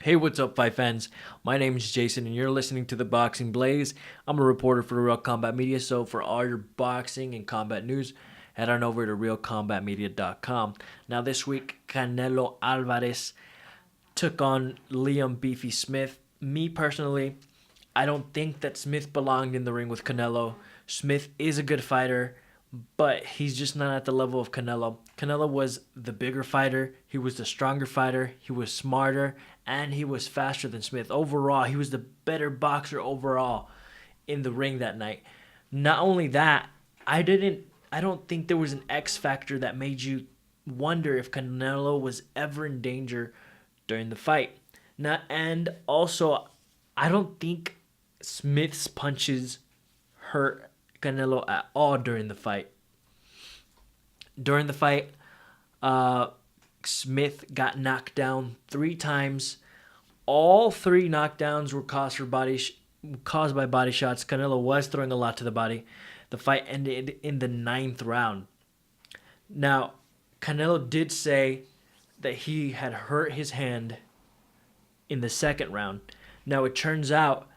Hey, what's up, fight fans? My name is Jason, and you're listening to the Boxing Blaze. I'm a reporter for Real Combat Media, so for all your boxing and combat news, head on over to realcombatmedia.com. Now, this week, Canelo Alvarez took on Liam Beefy Smith. Me personally, I don't think that Smith belonged in the ring with Canelo. Smith is a good fighter, but he's just not at the level of Canelo. Canelo was the bigger fighter, he was the stronger fighter, he was smarter, and he was faster than Smith. Overall, he was the better boxer overall in the ring that night. Not only that, I don't think there was an X factor that made you wonder if Canelo was ever in danger during the fight. Now, and also, I don't think Smith's punches hurt Canelo at all during the fight. During the fight, Smith got knocked down 3 times. All 3 knockdowns were caused by body shots. Canelo was throwing a lot to the body. The fight ended in the 9th round. Now, Canelo did say that he had hurt his hand in the 2nd round. Now, it turns out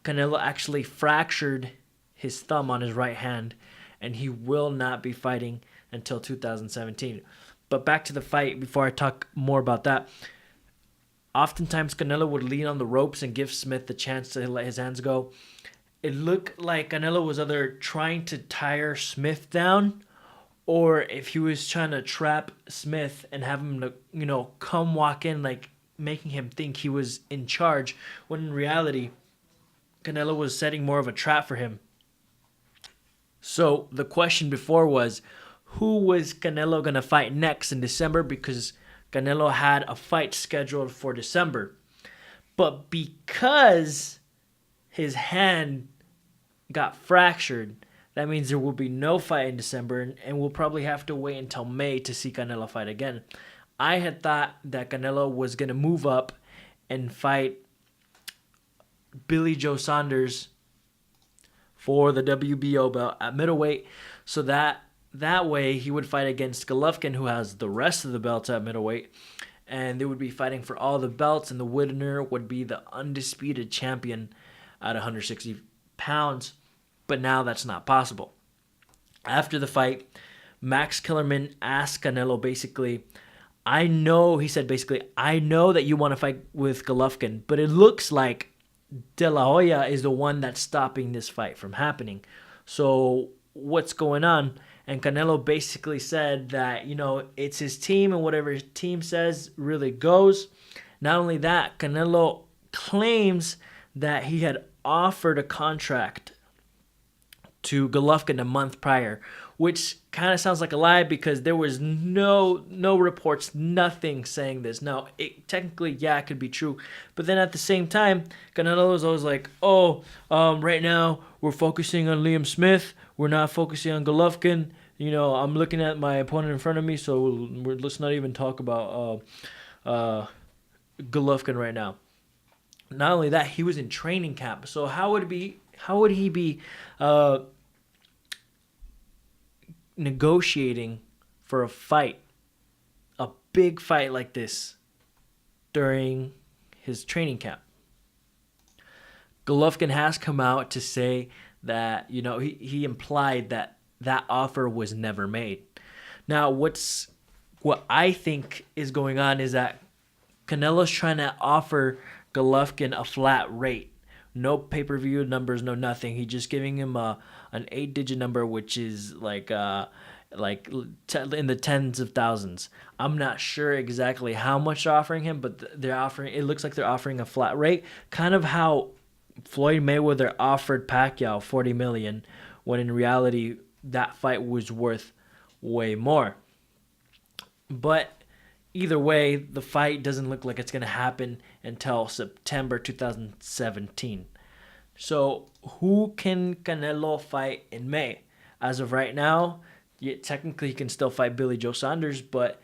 Canelo actually fractured his thumb on his right hand, and he will not be fighting until 2017. But back to the fight before I talk more about that. Oftentimes, Canelo would lean on the ropes and give Smith the chance to let his hands go. It looked like Canelo was either trying to tire Smith down, or if he was trying to trap Smith and have him to, come walk in, like making him think he was in charge, when in reality, Canelo was setting more of a trap for him. So the question before was, who was Canelo going to fight next in December? Because Canelo had a fight scheduled for December. But because his hand got fractured, that means there will be no fight in December, and we'll probably have to wait until May to see Canelo fight again. I had thought that Canelo was going to move up and fight Billy Joe Saunders for the WBO belt at middleweight, so that way he would fight against Golovkin, who has the rest of the belts at middleweight, and they would be fighting for all the belts, and the winner would be the undisputed champion at 160 pounds. But now that's not possible. After the fight, Max Kellerman asked Canelo basically, I know that you want to fight with Golovkin, but it looks like De La Hoya is the one that's stopping this fight from happening. So what's going on? And Canelo basically said that, it's his team, and whatever his team says really goes. Not only that, Canelo claims that he had offered a contract to Golovkin a month prior, which kind of sounds like a lie because there was no reports, nothing saying this. Now, technically, it could be true. But then at the same time, Canelo was always like, right now we're focusing on Liam Smith. We're not focusing on Golovkin. I'm looking at my opponent in front of me, so let's not even talk about Golovkin right now. Not only that, he was in training camp. So how would he be negotiating for a big fight like this during his training camp? Golovkin has come out to say that, he implied that offer was never made. Now, what I think is going on is that Canelo's trying to offer Golovkin a flat rate. No pay-per-view numbers, no nothing. He's just giving him an 8-digit number, which is like in the tens of thousands. I'm not sure exactly how much they're offering him, but it looks like they're offering a flat rate, kind of how Floyd Mayweather offered Pacquiao $40 million, when in reality that fight was worth way more. But either way, the fight doesn't look like it's going to happen until September 2017. So who can Canelo fight in May? As of right now, technically he can still fight Billy Joe Saunders, but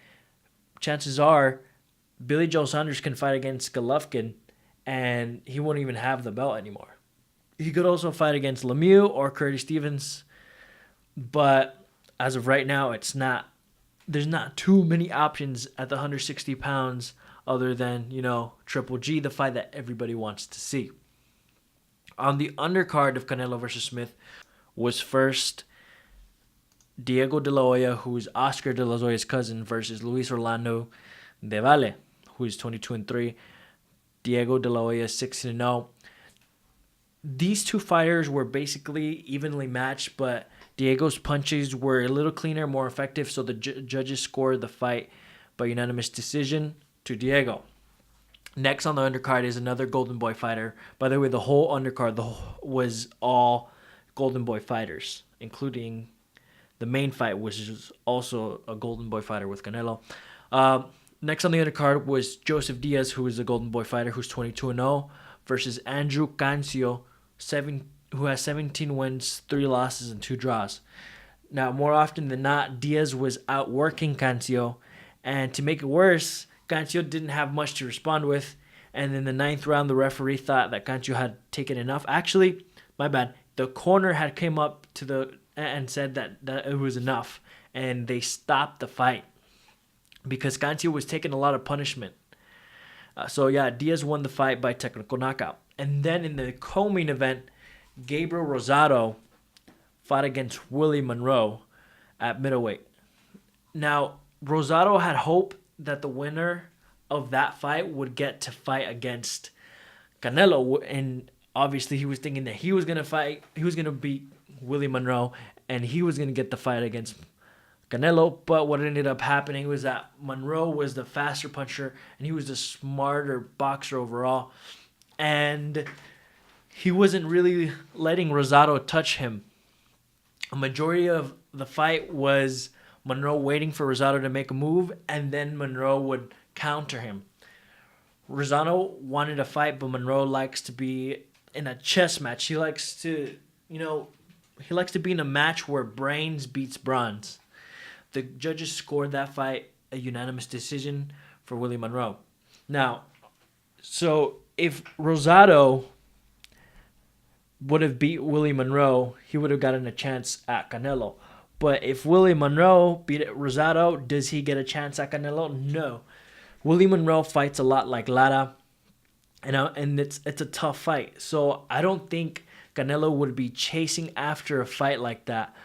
chances are Billy Joe Saunders can fight against Golovkin, and he won't even have the belt anymore. He could also fight against Lemieux or Curtis Stevens, but as of right now, there's not too many options at the 160 pounds other than, Triple G, the fight that everybody wants to see. On the undercard of Canelo versus Smith was first Diego De La Hoya, who is Oscar De La Hoya's cousin, versus Luis Orlando De Valle, who is 22-3. Diego De La Hoya 16-0. These two fighters were basically evenly matched, but Diego's punches were a little cleaner, more effective, so the judges scored the fight by unanimous decision to Diego. Next on the undercard is another Golden Boy fighter. By the way, the whole undercard was all Golden Boy fighters, including the main fight, which is also a Golden Boy fighter with Canelo. Next on the undercard was Joseph Diaz, who is a Golden Boy fighter, who's 22-0, versus Andrew Cancio, who has 17 wins, 3 losses, and 2 draws. Now, more often than not, Diaz was outworking Cancio, and to make it worse, Cancio didn't have much to respond with, and in the 9th round, the referee thought that Cancio had taken enough. Actually, my bad, the corner had came up and said that it was enough, and they stopped the fight because Cancio was taking a lot of punishment. Diaz won the fight by technical knockout. And then in the co-main event, Gabriel Rosado fought against Willie Monroe at middleweight. Now, Rosado had hope that the winner of that fight would get to fight against Canelo, and obviously he was thinking that he was going to beat Willie Monroe, and he was going to get the fight against Canelo. But what ended up happening was that Monroe was the faster puncher, and he was the smarter boxer overall, and he wasn't really letting Rosado touch him. A majority of the fight was Monroe waiting for Rosado to make a move, and then Monroe would counter him. Rosado wanted a fight, but Monroe likes to be in a chess match. He likes to, be in a match where brains beats bronze. The judges scored that fight a unanimous decision for Willie Monroe. Now, so if Rosado would have beat Willie Monroe, he would have gotten a chance at Canelo. But if Willie Monroe beat Rosado, does he get a chance at Canelo? No. Willie Monroe fights a lot like Lara, and it's a tough fight. So I don't think Canelo would be chasing after a fight like that,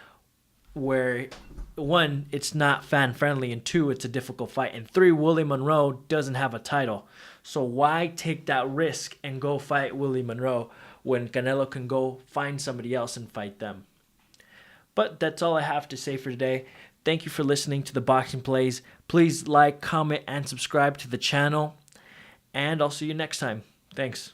where 1, it's not fan friendly, and 2, it's a difficult fight, and 3, Willie Monroe doesn't have a title. So why take that risk and go fight Willie Monroe when Canelo can go find somebody else and fight them? But that's all I have to say for today. Thank you for listening to the Boxing Plays. Please like, comment, and subscribe to the channel. And I'll see you next time. Thanks.